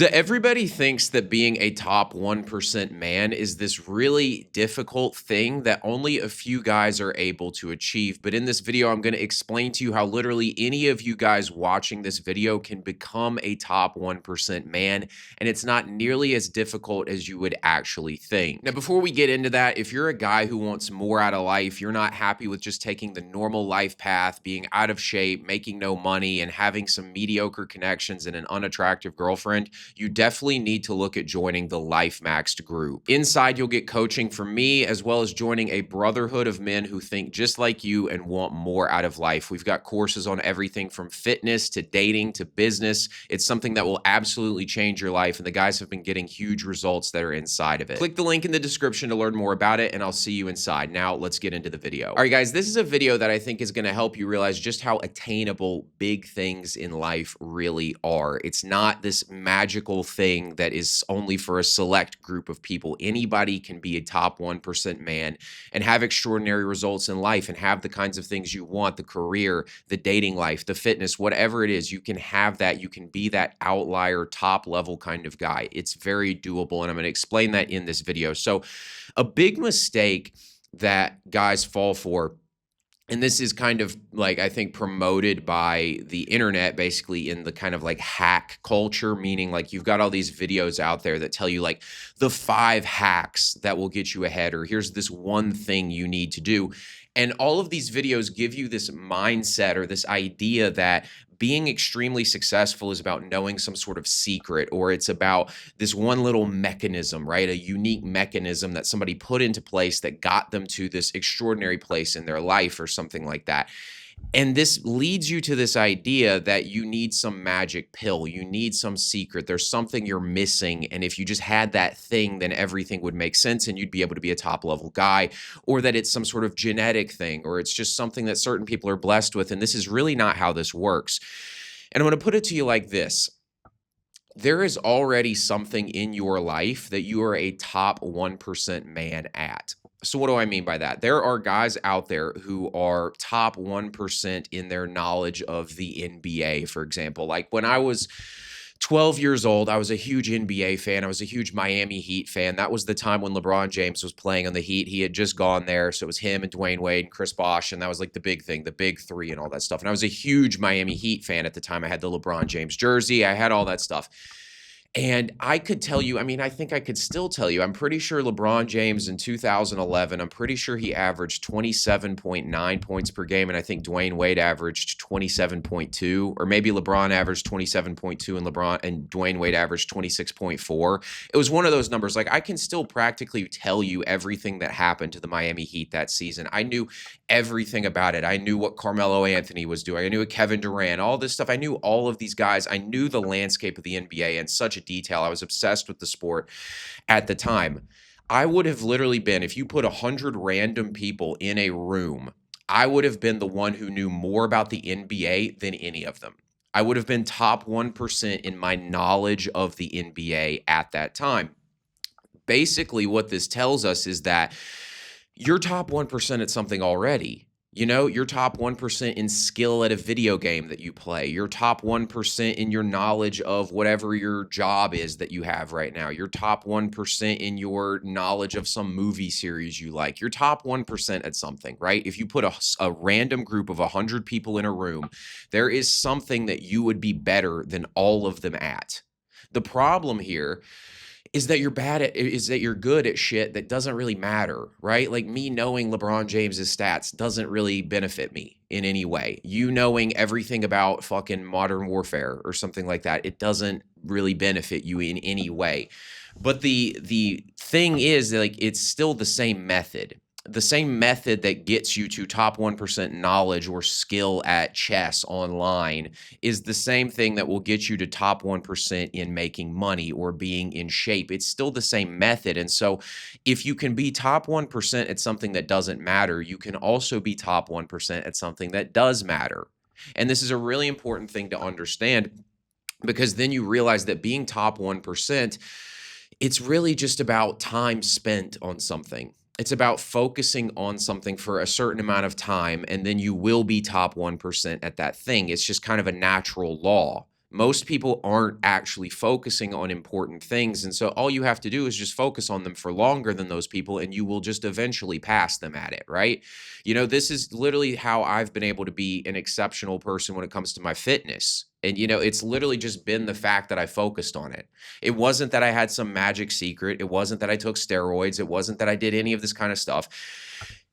So everybody thinks that being a top 1% man is this really difficult thing that only a few guys are able to achieve. But in this video, I'm going to explain to you how literally any of you guys watching this video can become a top 1% man. And it's not nearly as difficult as you would actually think. Now, before we get into that, if you're a guy who wants more out of life, you're not happy with just taking the normal life path, being out of shape, making no money, and having some mediocre connections and an unattractive girlfriend, you definitely need to look at joining the Life Maxed group. Inside, you'll get coaching from me, as well as joining a brotherhood of men who think just like you and want more out of life. We've got courses on everything from fitness to dating to business. It's something that will absolutely change your life, and the guys have been getting huge results that are inside of it. Click the link in the description to learn more about it, and I'll see you inside. Now, let's get into the video. All right, guys, this is a video that I think is going to help you realize just how attainable big things in life really are. It's not this magical thing that is only for a select group of people. Anybody can be a top 1% man and have extraordinary results in life and have the kinds of things you want, the career, the dating life, the fitness, whatever it is, you can have that. You can be that outlier, top level kind of guy. It's very doable, and I'm going to explain that in this video. So a big mistake that guys fall for, and this is kind of like, I think, promoted by the internet, basically in the kind of like hack culture, meaning like you've got all these videos out there that tell you like the 5 hacks that will get you ahead, or here's this one thing you need to do. And all of these videos give you this mindset or this idea that being extremely successful is about knowing some sort of secret, or it's about this one little mechanism, right? A unique mechanism that somebody put into place that got them to this extraordinary place in their life or something like that. And this leads you to this idea that you need some magic pill. You need some secret. There's something you're missing. And if you just had that thing, then everything would make sense and you'd be able to be a top level guy, or that it's some sort of genetic thing, or it's just something that certain people are blessed with. And this is really not how this works. And I'm going to put it to you like this. There is already something in your life that you are a top 1% man at. So what do I mean by that? There are guys out there who are top 1% in their knowledge of the NBA, for example. Like when I was 12 years old, I was a huge NBA fan. I was a huge Miami Heat fan. That was the time when LeBron James was playing on the Heat. He had just gone there. So it was him and Dwayne Wade and Chris Bosh. And that was like the big thing, the big three and all that stuff. And I was a huge Miami Heat fan at the time. I had the LeBron James jersey. I had all that stuff. And I could tell you, I mean, I think I could still tell you, I'm pretty sure LeBron James in 2011, I'm pretty sure he averaged 27.9 points per game. And I think Dwayne Wade averaged 27.2, or maybe LeBron averaged 27.2 and Dwayne Wade averaged 26.4. It was one of those numbers. Like I can still practically tell you everything that happened to the Miami Heat that season. I knew everything about it. I knew what Carmelo Anthony was doing. I knew what Kevin Durant, all this stuff. I knew all of these guys. I knew the landscape of the NBA in such a detail. I was obsessed with the sport at the time. I would have literally been, if you put 100 random people in a room, I would have been the one who knew more about the NBA than any of them. I would have been top 1% in my knowledge of the NBA at that time. Basically, what this tells us is that you're top 1% at something already. You know, you're top 1% in skill at a video game that you play. You're top 1% in your knowledge of whatever your job is that you have right now. You're top 1% in your knowledge of some movie series you like. You're top 1% at something, right? If you put a random group of 100 people in a room, there is something that you would be better than all of them at. The problem here is that you're good at shit that doesn't really matter, right? Like me knowing LeBron James's stats doesn't really benefit me in any way. You knowing everything about fucking Modern Warfare or something like that, it doesn't really benefit you in any way. But the thing is, like, it's still the same method. The same method that gets you to top 1% knowledge or skill at chess online is the same thing that will get you to top 1% in making money or being in shape. It's still the same method. And so if you can be top 1% at something that doesn't matter, you can also be top 1% at something that does matter. And this is a really important thing to understand, because then you realize that being top 1%, it's really just about time spent on something. It's about focusing on something for a certain amount of time, and then you will be top 1% at that thing. It's just kind of a natural law. Most people aren't actually focusing on important things. And so all you have to do is just focus on them for longer than those people, and you will just eventually pass them at it, right? This is literally how I've been able to be an exceptional person when it comes to my fitness. And, it's literally just been the fact that I focused on it. It wasn't that I had some magic secret. It wasn't that I took steroids. It wasn't that I did any of this kind of stuff.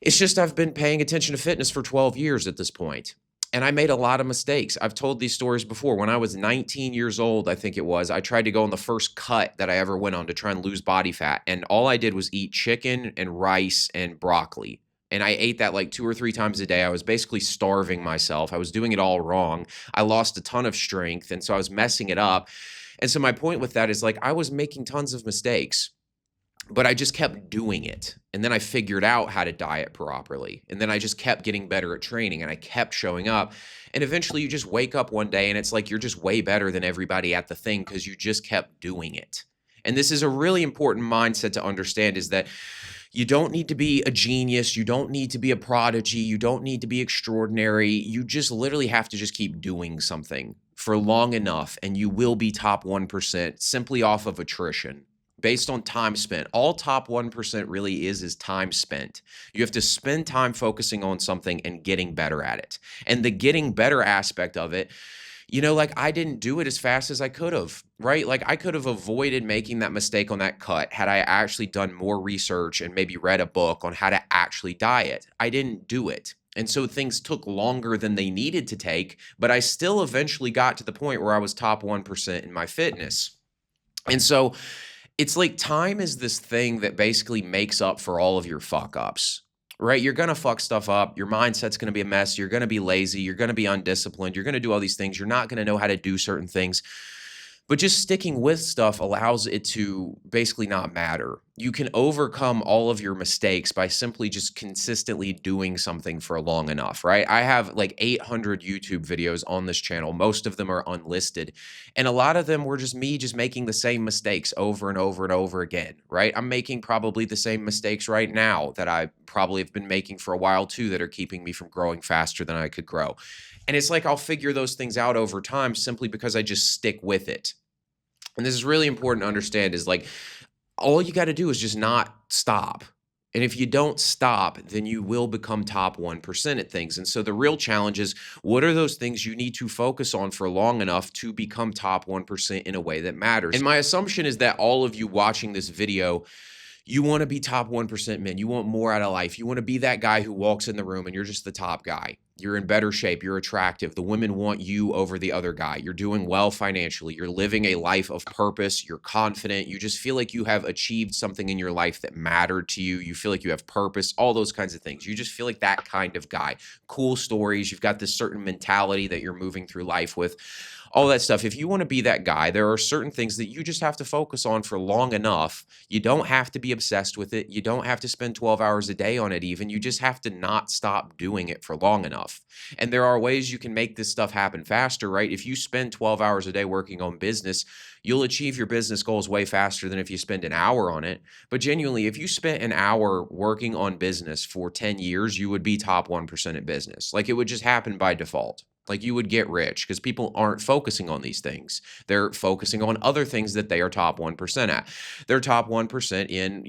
It's just I've been paying attention to fitness for 12 years at this point. And I made a lot of mistakes. I've told these stories before. When I was 19 years old, I think it was, I tried to go on the first cut that I ever went on to try and lose body fat. And all I did was eat chicken and rice and broccoli. And I ate that like 2 or 3 times a day. I was basically starving myself. I was doing it all wrong. I lost a ton of strength. And so I was messing it up. And so my point with that is like I was making tons of mistakes, but I just kept doing it. And then I figured out how to diet properly. And then I just kept getting better at training and I kept showing up. And eventually you just wake up one day and it's like you're just way better than everybody at the thing because you just kept doing it. And this is a really important mindset to understand, is that you don't need to be a genius. You don't need to be a prodigy. You don't need to be extraordinary. You just literally have to just keep doing something for long enough and you will be top 1% simply off of attrition. Based on time spent. All top 1% really is time spent. You have to spend time focusing on something and getting better at it. And the getting better aspect of it, like I didn't do it as fast as I could have, right? Like I could have avoided making that mistake on that cut had I actually done more research and maybe read a book on how to actually diet. I didn't do it. And so things took longer than they needed to take, but I still eventually got to the point where I was top 1% in my fitness. And so it's like time is this thing that basically makes up for all of your fuck ups, right? You're going to fuck stuff up. Your mindset's going to be a mess. You're going to be lazy. You're going to be undisciplined. You're going to do all these things. You're not going to know how to do certain things. But just sticking with stuff allows it to basically not matter. You can overcome all of your mistakes by simply just consistently doing something for long enough, right? I have like 800 YouTube videos on this channel. Most of them are unlisted. And a lot of them were just me just making the same mistakes over and over and over again, right? I'm making probably the same mistakes right now that I probably have been making for a while too, that are keeping me from growing faster than I could grow. And it's like I'll figure those things out over time simply because I just stick with it. And this is really important to understand, is like all you got to do is just not stop. And if you don't stop, then you will become top 1% at things. And so the real challenge is, what are those things you need to focus on for long enough to become top 1% in a way that matters? And my assumption is that all of you watching this video, you want to be top 1% men. You want more out of life. You want to be that guy who walks in the room and you're just the top guy. You're in better shape. You're attractive. The women want you over the other guy. You're doing well financially. You're living a life of purpose. You're confident. You just feel like you have achieved something in your life that mattered to you. You feel like you have purpose, all those kinds of things. You just feel like that kind of guy. Cool stories. You've got this certain mentality that you're moving through life with. All that stuff. If you want to be that guy, there are certain things that you just have to focus on for long enough. You don't have to be obsessed with it. You don't have to spend 12 hours a day on it even. You just have to not stop doing it for long enough. And there are ways you can make this stuff happen faster, right? If you spend 12 hours a day working on business, you'll achieve your business goals way faster than if you spend an hour on it. But genuinely, if you spent an hour working on business for 10 years, you would be top 1% at business. Like it would just happen by default. Like you would get rich because people aren't focusing on these things. They're focusing on other things that they are top 1% at. They're top 1% in,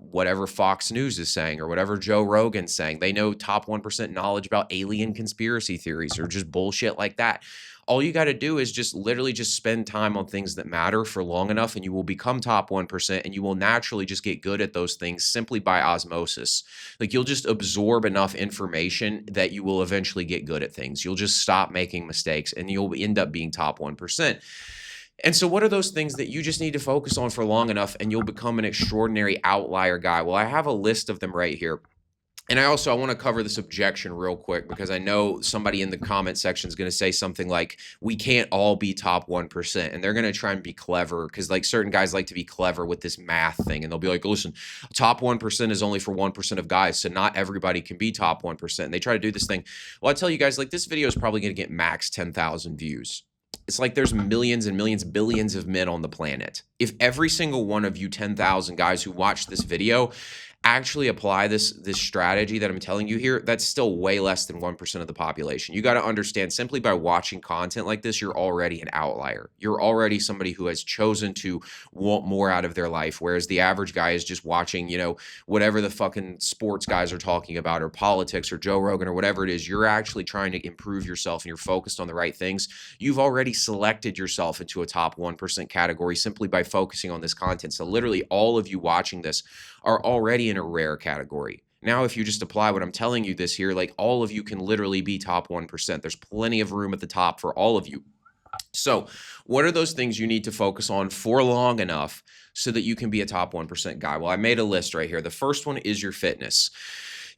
whatever Fox News is saying or whatever Joe Rogan's saying. They know top 1% knowledge about alien conspiracy theories or just bullshit like that. All you got to do is just literally just spend time on things that matter for long enough and you will become top 1% and you will naturally just get good at those things simply by osmosis. Like you'll just absorb enough information that you will eventually get good at things. You'll just stop making mistakes and you'll end up being top 1%. And so what are those things that you just need to focus on for long enough and you'll become an extraordinary outlier guy? Well, I have a list of them right here. And I want to cover this objection real quick because I know somebody in the comment section is going to say something like, we can't all be top 1%. And they're going to try and be clever because like certain guys like to be clever with this math thing. And they'll be like, listen, top 1% is only for 1% of guys. So not everybody can be top 1%. And they try to do this thing. Well, I tell you guys, like this video is probably going to get max 10,000 views. It's like there's millions and millions, billions of men on the planet. If every single one of you 10,000 guys who watch this video actually apply this strategy that I'm telling you here, that's still way less than 1% of the population. You got to understand, simply by watching content like this, you're already an outlier. You're already somebody who has chosen to want more out of their life, whereas the average guy is just watching, whatever the fucking sports guys are talking about, or politics, or Joe Rogan, or whatever it is. You're actually trying to improve yourself, and you're focused on the right things. You've already selected yourself into a top 1% category simply by focusing on this content. So literally all of you watching this are already in a rare category. Now, if you just apply what I'm telling you this here, like, all of you can literally be top 1%. There's plenty of room at the top for all of you. So what are those things you need to focus on for long enough so that you can be a top 1% guy? Well, I made a list right here. The first one is your fitness.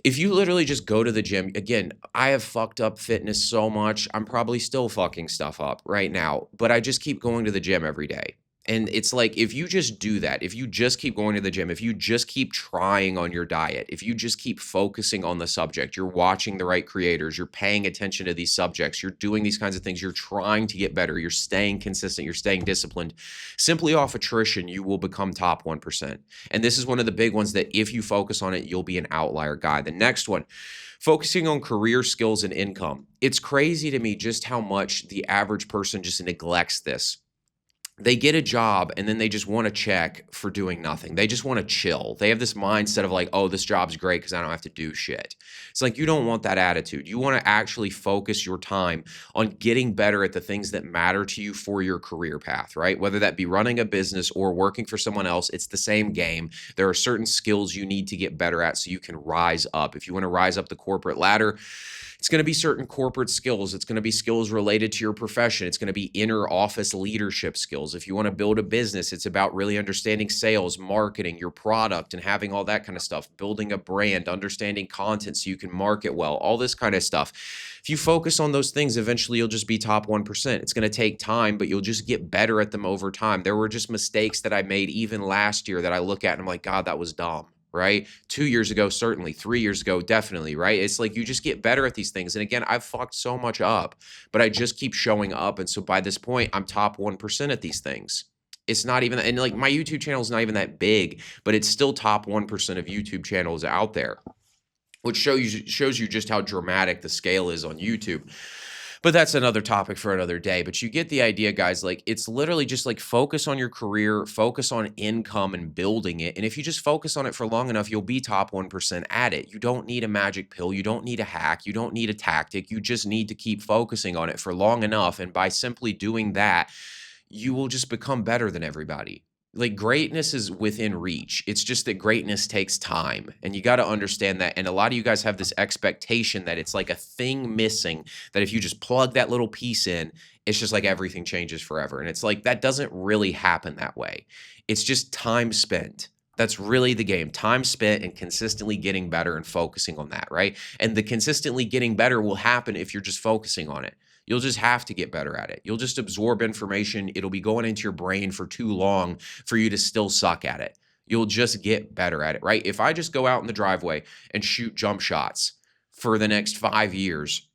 If you literally just go to the gym, again, I have fucked up fitness so much. I'm probably still fucking stuff up right now, but I just keep going to the gym every day. And it's like, if you just do that, if you just keep going to the gym, if you just keep trying on your diet, if you just keep focusing on the subject, you're watching the right creators, you're paying attention to these subjects, you're doing these kinds of things, you're trying to get better, you're staying consistent, you're staying disciplined, simply off attrition, you will become top 1%. And this is one of the big ones that if you focus on it, you'll be an outlier guy. The next one, focusing on career skills and income. It's crazy to me just how much the average person just neglects this. They get a job and then they just want to check for doing nothing. They just want to chill. They have this mindset of like, oh, this job's great because I don't have to do shit. It's like, you don't want that attitude. You want to actually focus your time on getting better at the things that matter to you for your career path, right? Whether that be running a business or working for someone else, it's the same game. There are certain skills you need to get better at so you can rise up. If you want to rise up the corporate ladder, it's going to be certain corporate skills. It's going to be skills related to your profession. It's going to be inner office leadership skills. If you want to build a business, it's about really understanding sales, marketing, your product, and having all that kind of stuff. Building a brand, understanding content so you can market well, all this kind of stuff. If you focus on those things, eventually you'll just be top 1%. It's going to take time, but you'll just get better at them over time. There were just mistakes that I made even last year that I look at and I'm like, God, that was dumb. Right? 2 years ago, certainly. 3 years ago, definitely. Right? It's like you just get better at these things. And again, I've fucked so much up, but I just keep showing up. And so by this point, I'm top 1% at these things. It's not even, and like my YouTube channel is not even that big, but it's still top 1% of YouTube channels out there, which shows you just how dramatic the scale is on YouTube. But that's another topic for another day. But you get the idea, guys. Like, it's literally just like, focus on your career, focus on income and building it. And if you just focus on it for long enough, you'll be top 1% at it. You don't need a magic pill. You don't need a hack. You don't need a tactic. You just need to keep focusing on it for long enough. And by simply doing that, you will just become better than everybody. Like, greatness is within reach. It's just that greatness takes time, and you got to understand that. And a lot of you guys have this expectation that it's like a thing missing, that if you just plug that little piece in, it's just like everything changes forever. And it's like, that doesn't really happen that way. It's just time spent. That's really the game. Time spent and consistently getting better and focusing on that, right? And the consistently getting better will happen if you're just focusing on it. You'll just have to get better at it. You'll just absorb information. It'll be going into your brain for too long for you to still suck at it. You'll just get better at it, right? If I just go out in the driveway and shoot jump shots for the next 5 years,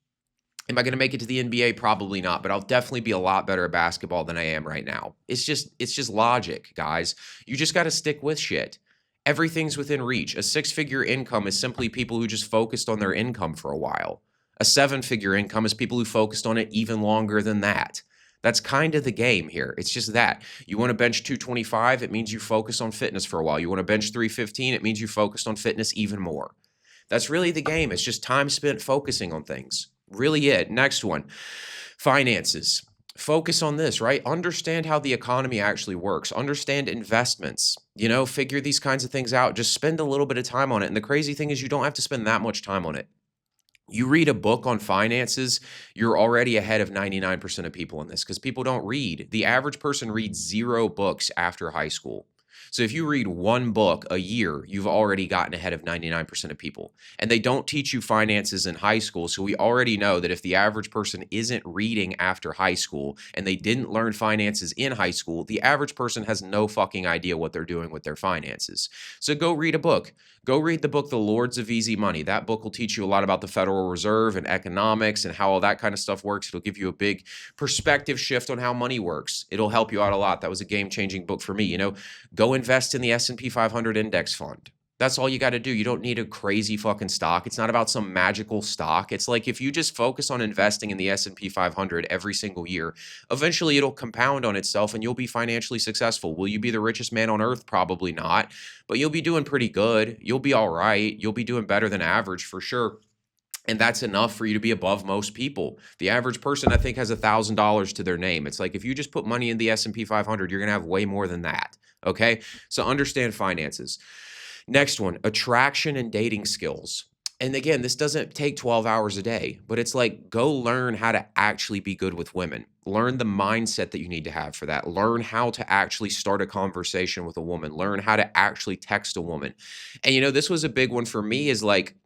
am I going to make it to the NBA? Probably not, but I'll definitely be a lot better at basketball than I am right now. It's just logic, guys. You just got to stick with shit. Everything's within reach. A 6-figure income is simply people who just focused on their income for a while. A 7-figure income is people who focused on it even longer than that. That's kind of the game here. It's just that. You want to bench 225, it means you focus on fitness for a while. You want to bench 315, it means you focused on fitness even more. That's really the game. It's just time spent focusing on things. Really it. Next one, finances. Focus on this, right? Understand how the economy actually works. Understand investments. Figure these kinds of things out. Just spend a little bit of time on it. And the crazy thing is, you don't have to spend that much time on it. You read a book on finances, you're already ahead of 99% of people in this, because people don't read. The average person reads 0 books after high school. So if you read 1 book a year, you've already gotten ahead of 99% of people. And they don't teach you finances in high school. So we already know that if the average person isn't reading after high school and they didn't learn finances in high school, the average person has no fucking idea what they're doing with their finances. So go read a book. Go read the book, The Lords of Easy Money. That book will teach you a lot about the Federal Reserve and economics and how all that kind of stuff works. It'll give you a big perspective shift on how money works. It'll help you out a lot. That was a game-changing book for me. Go invest in the S&P 500 index fund. That's all you gotta do. You don't need a crazy fucking stock. It's not about some magical stock. It's like if you just focus on investing in the S&P 500 every single year, eventually it'll compound on itself and you'll be financially successful. Will you be the richest man on earth? Probably not, but you'll be doing pretty good. You'll be all right. You'll be doing better than average for sure. And that's enough for you to be above most people. The average person, I think, has $1,000 to their name. It's like if you just put money in the S&P 500, you're going to have way more than that. Okay? So understand finances. Next one, attraction and dating skills. And again, this doesn't take 12 hours a day, but it's like go learn how to actually be good with women. Learn the mindset that you need to have for that. Learn how to actually start a conversation with a woman. Learn how to actually text a woman. And this was a big one for me is like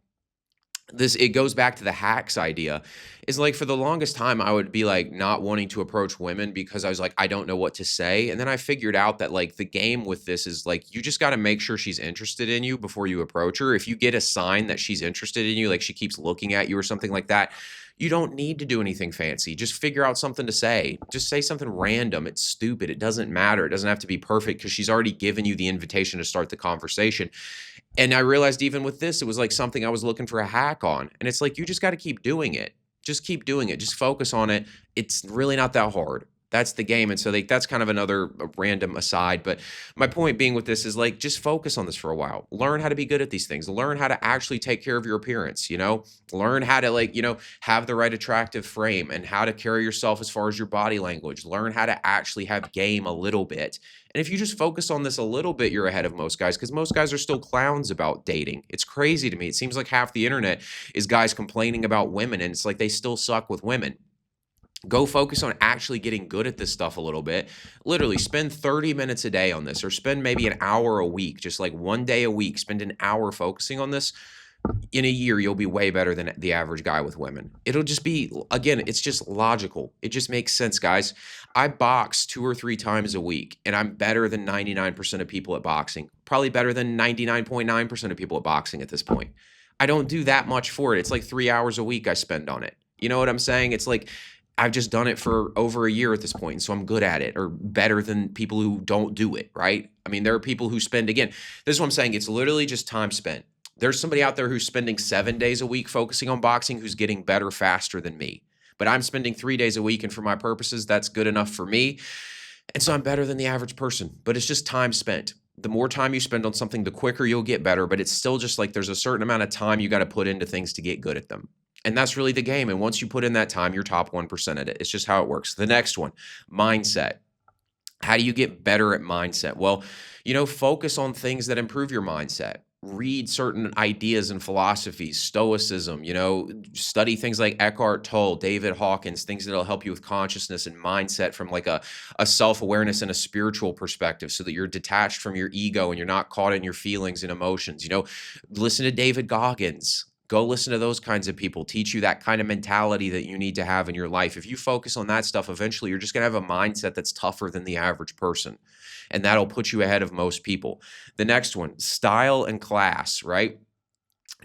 it goes back to the hacks idea is like for the longest time I would be like not wanting to approach women because I was like I don't know what to say, and then I figured out that like the game with this is like you just got to make sure she's interested in you before you approach her. If you get a sign that she's interested in you, like she keeps looking at you or something like that, you don't need to do anything fancy. Just figure out something to say. Just say something random. It's stupid. It doesn't matter. It doesn't have to be perfect because she's already given you the invitation to start the conversation. And I realized even with this, it was like something I was looking for a hack on. And it's like, you just got to keep doing it. Just keep doing it. Just focus on it. It's really not that hard. That's the game. And so that's kind of another random aside. But my point being with this is like, just focus on this for a while. Learn how to be good at these things. Learn how to actually take care of your appearance, learn how to have the right attractive frame and how to carry yourself as far as your body language. Learn how to actually have game a little bit. And if you just focus on this a little bit, you're ahead of most guys because most guys are still clowns about dating. It's crazy to me. It seems like half the internet is guys complaining about women and it's like they still suck with women. Go focus on actually getting good at this stuff a little bit. Literally spend 30 minutes a day on this or spend maybe an hour a week, just like one day a week, spend an hour focusing on this. In a year, you'll be way better than the average guy with women. It'll just be, again, it's just logical. It just makes sense, guys. I box 2 or 3 times a week, and I'm better than 99% of people at boxing. Probably better than 99.9% of people at boxing at this point. I don't do that much for it. It's like 3 hours a week I spend on it. You know what I'm saying? It's like I've just done it for over a year at this point, so I'm good at it or better than people who don't do it, right? I mean, there are people who spend, again, this is what I'm saying. It's literally just time spent. There's somebody out there who's spending 7 days a week focusing on boxing who's getting better faster than me. But I'm spending 3 days a week, and for my purposes, that's good enough for me. And so I'm better than the average person. But it's just time spent. The more time you spend on something, the quicker you'll get better. But it's still just like there's a certain amount of time you got to put into things to get good at them. And that's really the game. And once you put in that time, you're top 1% at it. It's just how it works. The next one, mindset. How do you get better at mindset? Well, focus on things that improve your mindset. Read certain ideas and philosophies, stoicism, study things like Eckhart Tolle, David Hawkins, things that'll help you with consciousness and mindset from like a self-awareness and a spiritual perspective so that you're detached from your ego and you're not caught in your feelings and emotions. Listen to David Goggins. Go listen to those kinds of people, teach you that kind of mentality that you need to have in your life. If you focus on that stuff, eventually you're just going to have a mindset that's tougher than the average person. And that'll put you ahead of most people. The next one, style and class, right?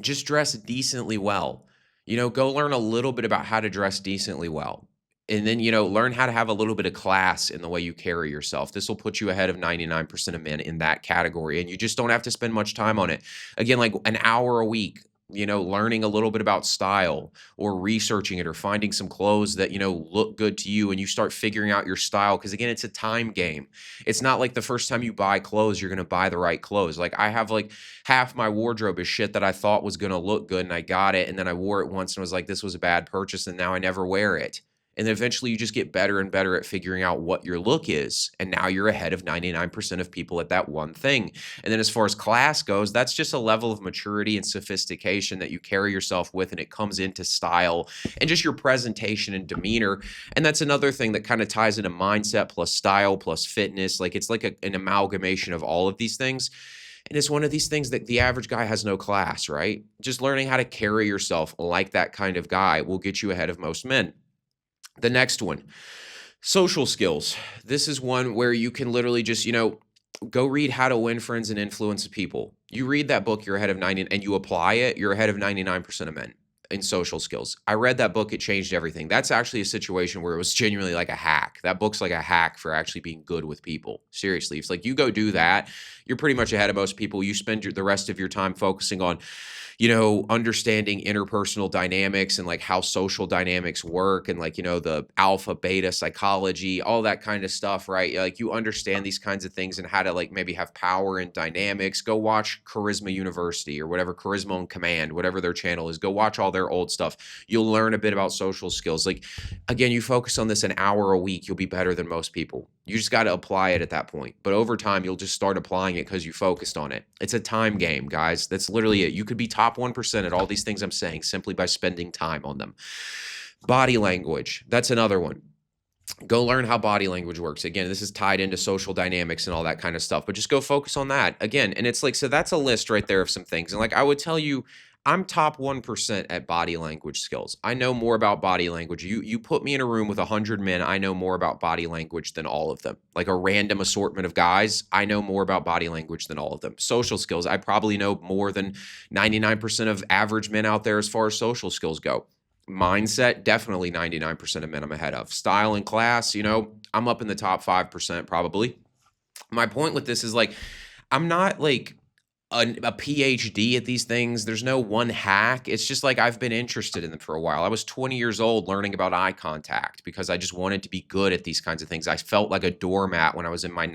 Just dress decently well. Go learn a little bit about how to dress decently well. And then, learn how to have a little bit of class in the way you carry yourself. This will put you ahead of 99% of men in that category. And you just don't have to spend much time on it. Again, like an hour a week, learning a little bit about style or researching it or finding some clothes that, look good to you and you start figuring out your style. Cause again, it's a time game. It's not like the first time you buy clothes, you're going to buy the right clothes. Like I have like half my wardrobe is shit that I thought was going to look good and I got it. And then I wore it once and was like, this was a bad purchase. And now I never wear it. And then eventually you just get better and better at figuring out what your look is. And now you're ahead of 99% of people at that one thing. And then as far as class goes, that's just a level of maturity and sophistication that you carry yourself with. And it comes into style and just your presentation and demeanor. And that's another thing that kind of ties into mindset plus style plus fitness. Like it's like an amalgamation of all of these things. And it's one of these things that the average guy has no class, right? Just learning how to carry yourself like that kind of guy will get you ahead of most men. The next one, social skills. This is one where you can literally just, go read How to Win Friends and Influence People. You read that book, you're ahead of 90, and you apply it, you're ahead of 99% of men. in social skills. I read that book. It changed everything. That's actually a situation where it was genuinely like a hack. That book's like a hack for actually being good with people. Seriously. It's like you go do that. You're pretty much ahead of most people. You spend the rest of your time focusing on, understanding interpersonal dynamics and like how social dynamics work and like, the alpha, beta psychology, all that kind of stuff, right? Like you understand these kinds of things and how to like maybe have power and dynamics. Go watch Charisma University or whatever, Charisma on Command, whatever their channel is. Go watch all their old stuff. You'll learn a bit about social skills. Like, again, you focus on this an hour a week, you'll be better than most people. You just got to apply it at that point. But over time, you'll just start applying it because you focused on it. It's a time game, guys. That's literally it. You could be top 1% at all these things I'm saying simply by spending time on them. Body language. That's another one. Go learn how body language works. Again, this is tied into social dynamics and all that kind of stuff, but just go focus on that. Again, and it's like, so that's a list right there of some things. And like I would tell you, I'm top 1% at body language skills. I know more about body language. You put me in a room with 100 men, I know more about body language than all of them. Like a random assortment of guys, I know more about body language than all of them. Social skills, I probably know more than 99% of average men out there as far as social skills go. Mindset, definitely 99% of men I'm ahead of. Style and class, I'm up in the top 5% probably. My point with this is like, I'm not like a PhD at these things. There's no one hack. It's just like I've been interested in them for a while. I was 20 years old learning about eye contact because I just wanted to be good at these kinds of things. I felt like a doormat when I was in my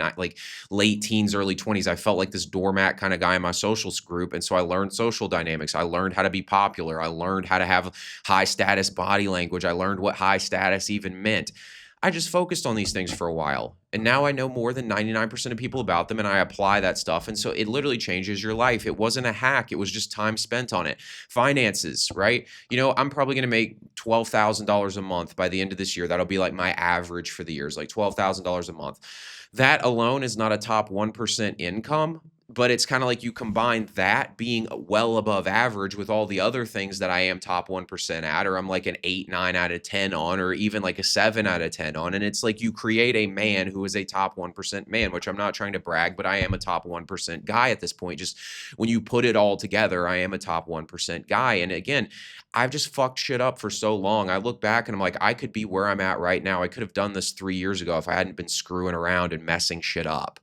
late teens, early 20s. I felt like this doormat kind of guy in my social group. And so I learned social dynamics. I learned how to be popular. I learned how to have high status body language. I learned what high status even meant. I just focused on these things for a while. And now I know more than 99% of people about them and I apply that stuff. And so it literally changes your life. It wasn't a hack. It was just time spent on it. Finances, right? I'm probably going to make $12,000 a month by the end of this year. That'll be like my average for the year is like $12,000 a month. That alone is not a top 1% income. But it's kind of like you combine that being well above average with all the other things that I am top 1% at, or I'm like an 8, 9 out of 10 on, or even like a 7 out of 10 on. And it's like you create a man who is a top 1% man, which I'm not trying to brag, but I am a top 1% guy at this point. Just when you put it all together, I am a top 1% guy. And again, I've just fucked shit up for so long. I look back and I'm like, I could be where I'm at right now. I could have done this 3 years ago if I hadn't been screwing around and messing shit up.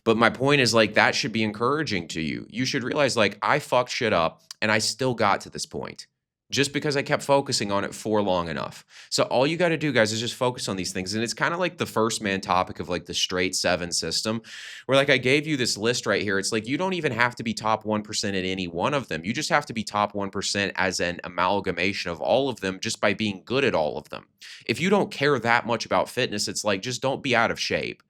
But my point is like, that should be encouraging to you. You should realize like I fucked shit up and I still got to this point just because I kept focusing on it for long enough. So all you got to do, guys, is just focus on these things. And it's kind of like the first man topic of like the straight 7 system where like I gave you this list right here. It's like, you don't even have to be top 1% at any one of them. You just have to be top 1% as an amalgamation of all of them just by being good at all of them. If you don't care that much about fitness, it's like, just don't be out of shape.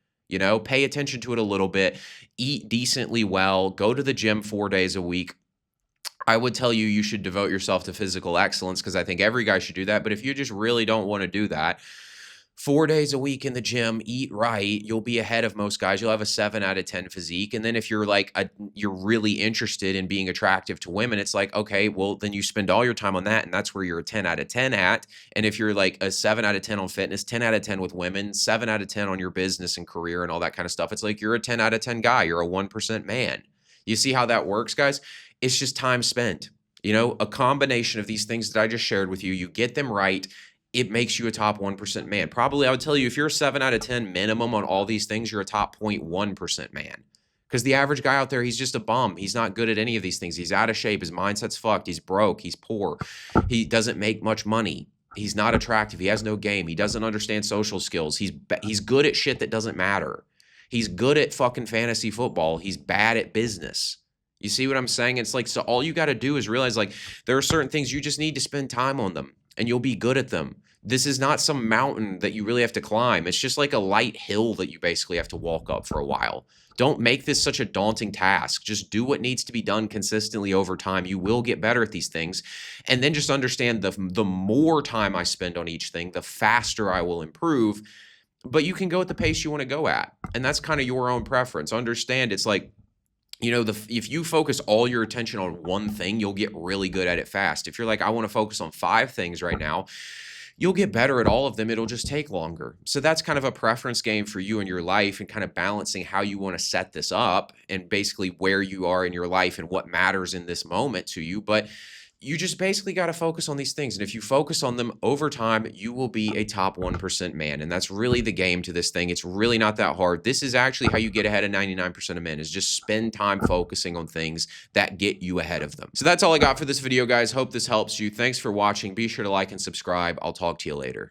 Pay attention to it a little bit, eat decently well, go to the gym 4 days a week. I would tell you, you should devote yourself to physical excellence because I think every guy should do that. But if you just really don't want to do that, 4 days a week in the gym, eat right, you'll be ahead of most guys. You'll have a 7 out of 10 physique. And then if you're like, you're really interested in being attractive to women, it's like, okay, well, then you spend all your time on that. And that's where you're a 10 out of 10 at. And if you're like a 7 out of 10 on fitness, 10 out of 10 with women, 7 out of 10 on your business and career and all that kind of stuff, it's like you're a 10 out of 10 guy. You're a 1% man. You see how that works, guys? It's just time spent. A combination of these things that I just shared with you, you get them right, it makes you a top 1% man. Probably I would tell you if you're a 7 out of 10 minimum on all these things, you're a top 0.1% man. Because the average guy out there, he's just a bum. He's not good at any of these things. He's out of shape. His mindset's fucked. He's broke. He's poor. He doesn't make much money. He's not attractive. He has no game. He doesn't understand social skills. He's good at shit that doesn't matter. He's good at fucking fantasy football. He's bad at business. You see what I'm saying? It's like, so all you got to do is realize like there are certain things you just need to spend time on them and you'll be good at them. This is not some mountain that you really have to climb. It's just like a light hill that you basically have to walk up for a while. Don't make this such a daunting task. Just do what needs to be done consistently over time. You will get better at these things. And then just understand the more time I spend on each thing, the faster I will improve. But you can go at the pace you want to go at. And that's kind of your own preference. Understand it's like, if you focus all your attention on one thing, you'll get really good at it fast. If you're like, I want to focus on 5 things right now, you'll get better at all of them. It'll just take longer. So that's kind of a preference game for you in your life and kind of balancing how you want to set this up and basically where you are in your life and what matters in this moment to you. But you just basically got to focus on these things. And if you focus on them over time, you will be a top 1% man. And that's really the game to this thing. It's really not that hard. This is actually how you get ahead of 99% of men, is just spend time focusing on things that get you ahead of them. So that's all I got for this video, guys. Hope this helps you. Thanks for watching. Be sure to like and subscribe. I'll talk to you later.